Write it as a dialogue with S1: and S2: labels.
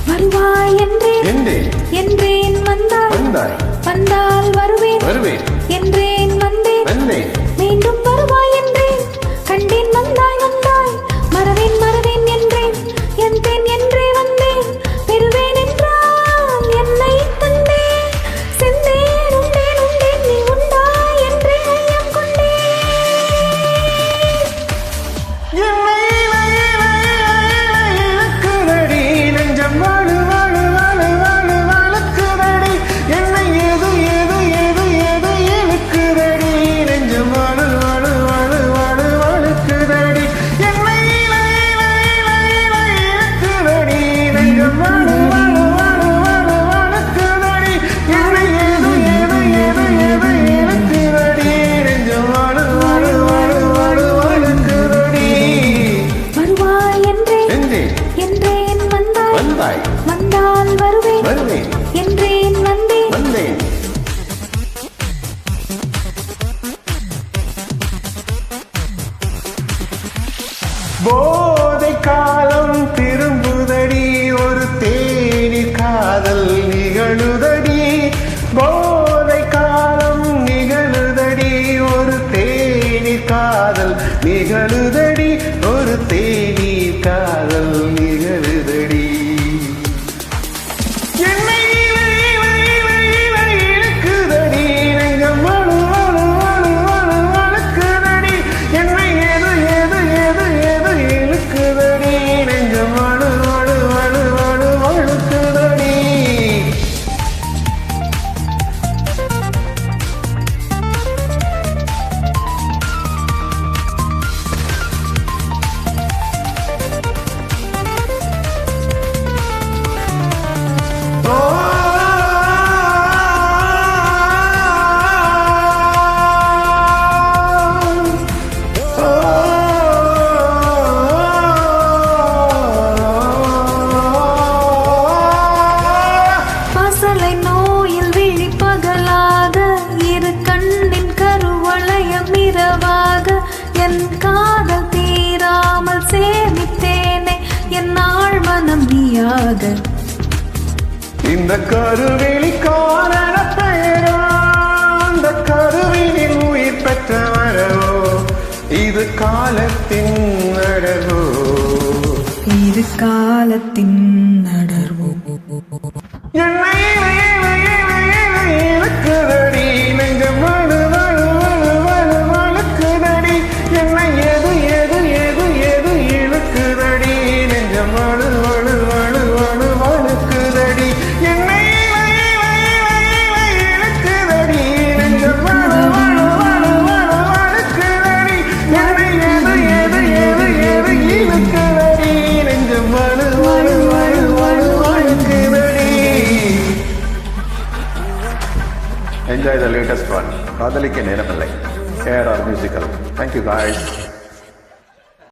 S1: வருவாய் என்றேன் வந்தால் வருவேன் என்றேன் வந்தேன் மீண்டும் வருவாய் என்றேன் கண்டேன் வந்தாய் மறவேன் என்றேன் என்றே வந்தேன் பெறுவேன் என்றால் என்னை தந்தேன் செந்தேன் உண்டேன் நீ உண்டாய் என்றே ஐயம் கொண்டேன் வந்தால் வருவேன் என்றேன் வந்தேன்
S2: போதை காலம் திரும்புதடி ஒரு தேநீர் காதல் நிகழுதடி போதை காலம் நிகழுதடி ஒரு தேநீர் காதல் நிகழுதடி ஒரு தேநீர் காதல் நிகழுதடி
S1: என் காதல் தீராமல் சேமித்தேனே என் நாள் மனம் நீயாக
S2: இந்த கருவிழி காரண பெயரோ அந்த கருவினில் உயிர் பெற்ற வரவோ இது காலத்தின் அடர்வோ
S1: இது காலத்தின் அடர்வோ
S2: என்னை இழுக்குதடி நெஞ்சம் Enjoy the latest one. Kadalike Neramallai. ARR Musical. Thank you guys.